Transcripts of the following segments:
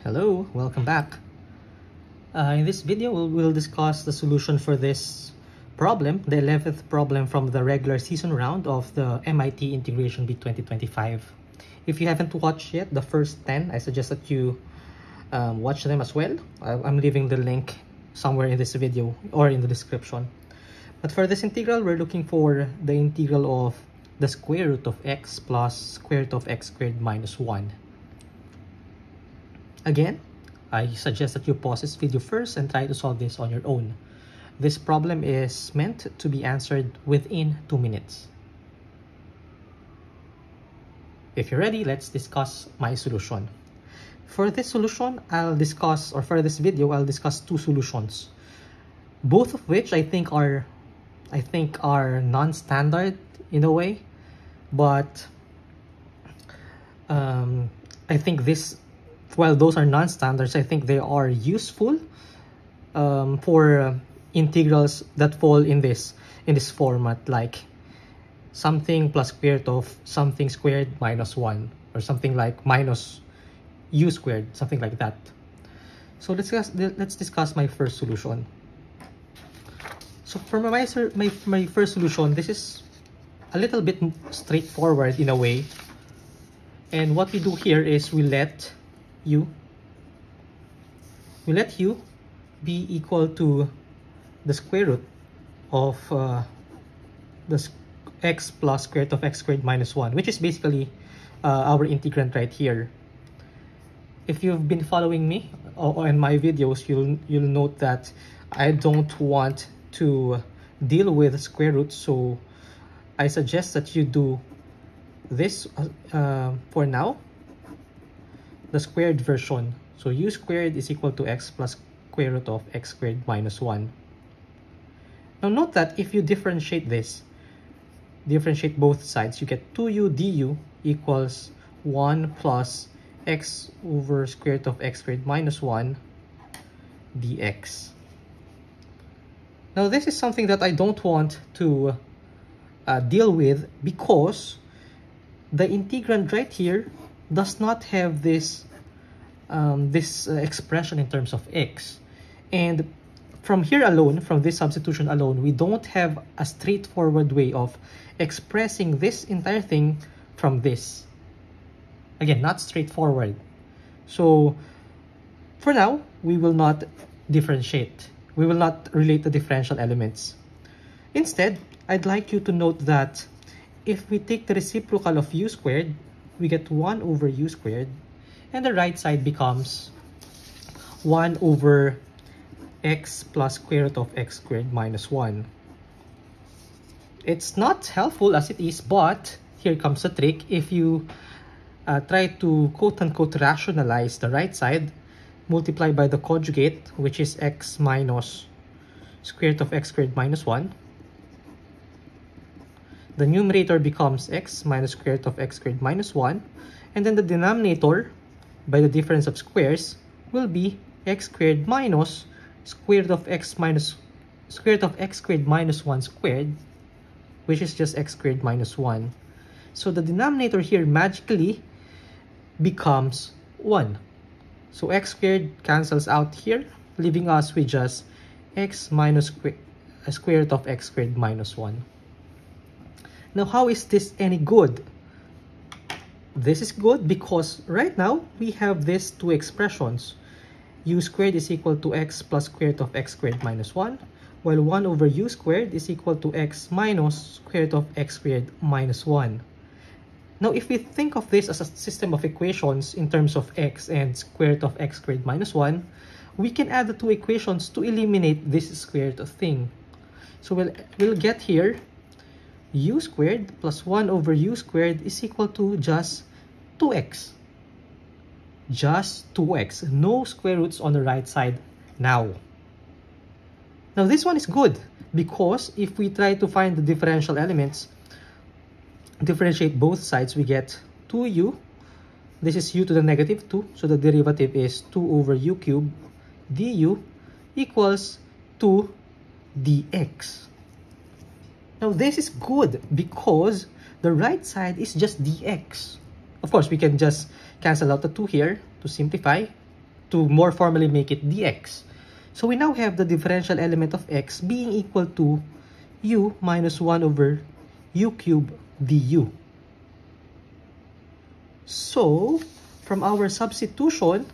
Hello, welcome back. In this video, we'll discuss the solution for this problem, the 11th problem from the regular season round of the MIT Integration Bee 2025. If you haven't watched yet the first 10, I suggest that you watch them as well. I'm leaving the link somewhere in this video or in the description. But for this integral, we're looking for the integral of the square root of x plus square root of x squared minus 1. Again, I suggest that you pause this video first and try to solve this on your own. This problem is meant to be answered within 2 minutes. If you're ready, let's discuss my solution. For this solution, for this video, I'll discuss two solutions, both of which I think are non-standard in a way, but I think while those are non-standards, I think they are useful for integrals that fall in this format, like something plus square root of something squared minus 1, or something like minus u squared, something like that. So let's discuss my first solution. So for my first solution, this is a little bit straightforward in a way. And what we do here is we let u be equal to the square root of the x plus square root of x squared minus 1, which is basically our integrand right here. If you've been following me or in my videos, you'll note that I don't want to deal with square roots, so I suggest that you do this for now, the squared version. So u squared is equal to x plus square root of x squared minus 1. Now note that if you differentiate both sides, you get 2u du equals 1 plus x over square root of x squared minus 1 dx. Now this is something that I don't want to deal with, because the integrand right here does not have this expression in terms of x, and from here alone, from this substitution alone, we don't have a straightforward way of expressing this entire thing from this. Again, not straightforward. So for now, we will not differentiate. We will not relate the differential elements. Instead, I'd like you to note that if we take the reciprocal of u squared, we get 1 over u squared, and the right side becomes 1 over x plus square root of x squared minus 1. It's not helpful as it is, but here comes the trick. If you try to quote-unquote rationalize the right side, multiply by the conjugate, which is x minus square root of x squared minus 1, the numerator becomes x minus square root of x squared minus 1, and then the denominator, by the difference of squares, will be x squared minus square root of x squared minus 1 squared, which is just x squared minus 1. So the denominator here magically becomes 1. So x squared cancels out here, leaving us with just x minus square root of x squared minus 1. Now, how is this any good? This is good because right now we have these two expressions. U squared is equal to x plus square root of x squared minus 1, while 1 over u squared is equal to x minus square root of x squared minus 1. Now, if we think of this as a system of equations in terms of x and square root of x squared minus 1, we can add the two equations to eliminate this square root of thing. So we'll get here u squared plus 1 over u squared is equal to just 2x. Just 2x. No square roots on the right side now. Now this one is good because if we try to find the differential elements, differentiate both sides, we get 2u. This is u to the negative 2, so the derivative is 2 over u cubed du equals 2 dx. Now this is good because the right side is just dx. Of course, we can just cancel out the 2 here to simplify. to more formally make it dx. So we now have the differential element of x being equal to u minus 1 over u cubed du. So from our substitution,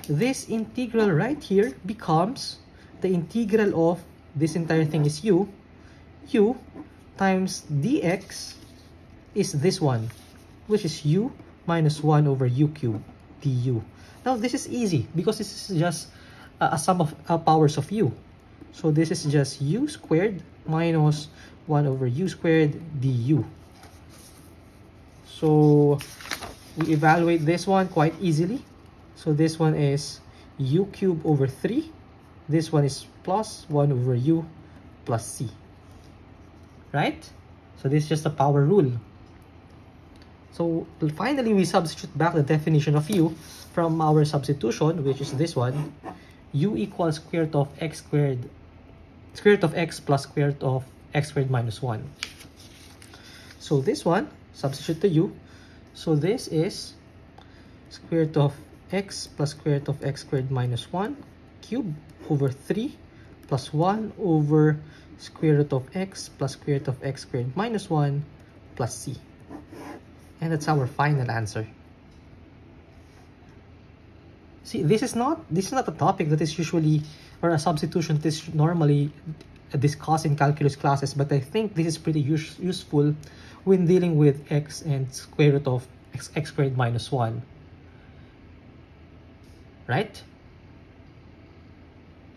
this integral right here becomes the integral of this entire thing is u times dx is this one, which is u minus 1 over u cubed du. Now this is easy because this is just a sum of powers of u. So this is just u squared minus 1 over u squared du. So we evaluate this one quite easily. So this one is u cubed over 3. This one is plus 1 over u plus c. Right? So this is just a power rule. So finally, we substitute back the definition of u from our substitution, which is this one. U equals square root of x squared, square root of x plus square root of x squared minus 1. So this one, substitute the u. So this is square root of x plus square root of x squared minus 1 cubed over 3 plus 1 over square root of x plus square root of x squared minus 1 plus c. And that's our final answer. See, this is not a topic that is usually, or a substitution that is normally discussed in calculus classes, but I think this is pretty useful when dealing with x and square root of x squared minus 1. Right?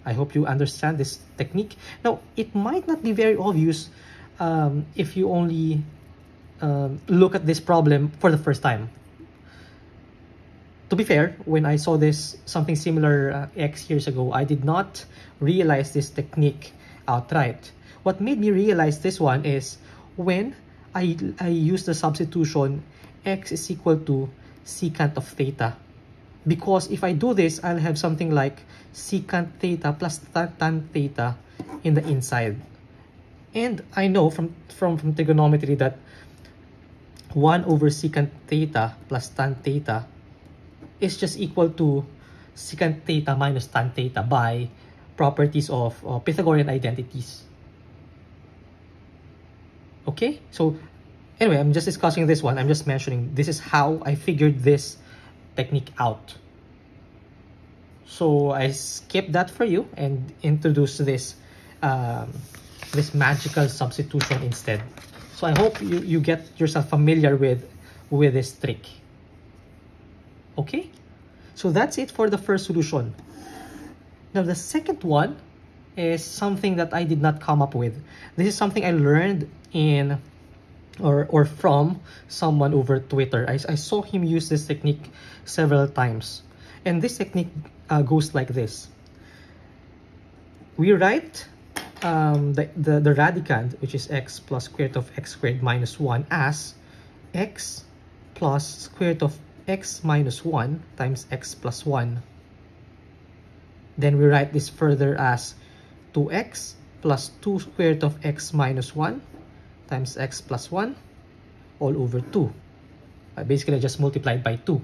I hope you understand this technique. Now, it might not be very obvious if you only look at this problem for the first time. To be fair, when I saw this, something similar X years ago, I did not realize this technique outright. What made me realize this one is when I use the substitution x is equal to secant of theta. Because if I do this, I'll have something like secant theta plus tan theta in the inside. And I know from trigonometry that 1 over secant theta plus tan theta is just equal to secant theta minus tan theta by properties of Pythagorean identities. Okay, so anyway, I'm just discussing this one. I'm just mentioning this is how I figured this technique out. So I skipped that for you and introduced this this magical substitution instead. So I hope you get yourself familiar with this trick. Okay, so that's it for the first solution. Now the second one is something that I did not come up with. This is something I learned in or from someone over Twitter. I saw him use this technique several times. And this technique goes like this. We write the radicand, which is x plus square root of x squared minus 1, as x plus square root of x minus 1 times x plus 1. Then we write this further as 2x plus 2 square root of x minus 1 times x plus 1 all over 2. Basically, I just multiplied by 2.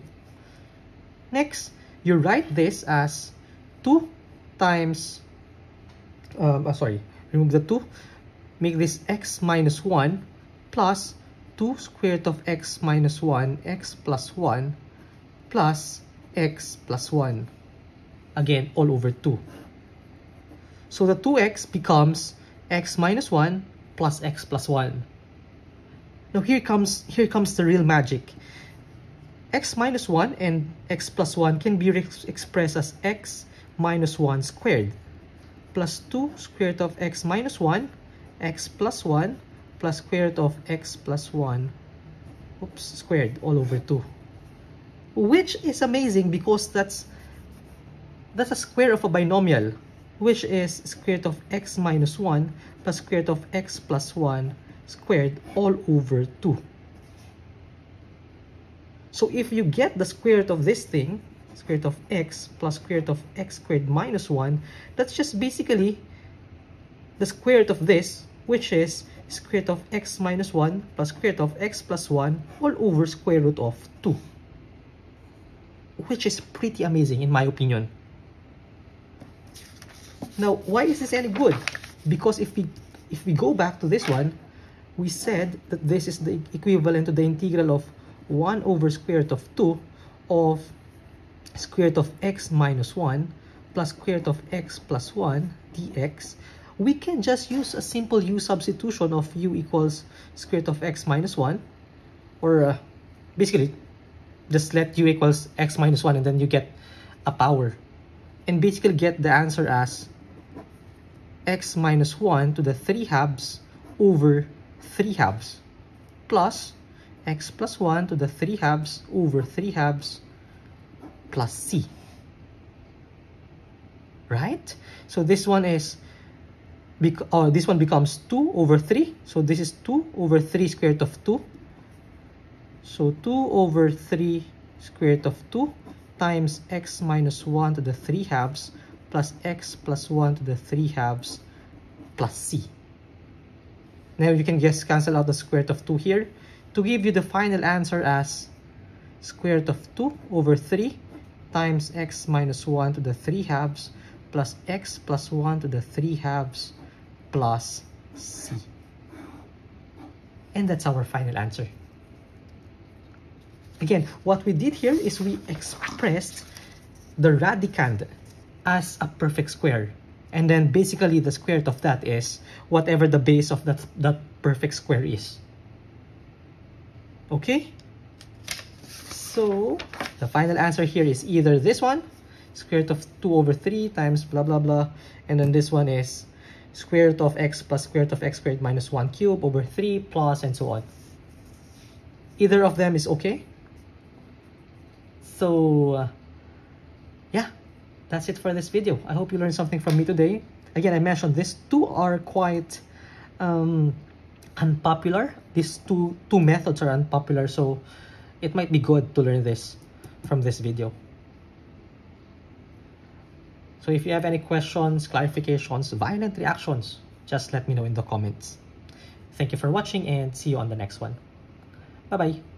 Next, you write this as 2 times, remove the 2, make this x minus 1 plus 2 square root of x minus 1, x plus 1, plus x plus 1. Again, all over 2. So the 2x becomes x minus 1 plus x plus 1. Now here comes the real magic. X minus 1 and x plus 1 can be expressed as x minus 1 squared plus 2 square root of x minus 1, x plus 1 plus square root of x plus 1 squared all over 2. Which is amazing because that's a square of a binomial, which is square root of x minus 1 plus square root of x plus 1 squared all over 2. So if you get the square root of this thing, square root of x plus square root of x squared minus 1, that's just basically the square root of this, which is square root of x minus 1 plus square root of x plus 1 all over square root of 2. which is pretty amazing in my opinion. Now, why is this any good? Because if we go back to this one, we said that this is the equivalent to the integral of 1 over square root of 2 of square root of x minus 1 plus square root of x plus 1 dx. We can just use a simple u substitution of u equals square root of x minus 1, or basically just let u equals x minus 1 and then you get a power, and basically get the answer as x minus 1 to the 3 halves over 3 halves plus x plus 1 to the 3 halves over 3 halves plus c. Right? So this one is this one becomes 2 over 3. So this is 2 over 3 square root of 2. So 2 over 3 square root of 2 times x minus 1 to the 3 halves plus x plus 1 to the 3 halves plus c. Now you can just cancel out the square root of 2 here to give you the final answer as square root of 2 over 3 times x minus 1 to the 3 halves plus x plus 1 to the 3 halves plus c. And that's our final answer. Again, what we did here is we expressed the radicand as a perfect square. And then basically the square root of that is whatever the base of that perfect square is. Okay? So the final answer here is either this one, square root of 2 over 3 times blah blah blah, and then this one is square root of x plus square root of x squared minus 1 cubed over 3 plus and so on. Either of them is okay. So yeah, that's it for this video. I hope you learned something from me today. Again, I mentioned these two are quite unpopular. These two methods are unpopular, so it might be good to learn this from this video. So if you have any questions, clarifications, violent reactions, just let me know in the comments. Thank you for watching and see you on the next one. Bye-bye.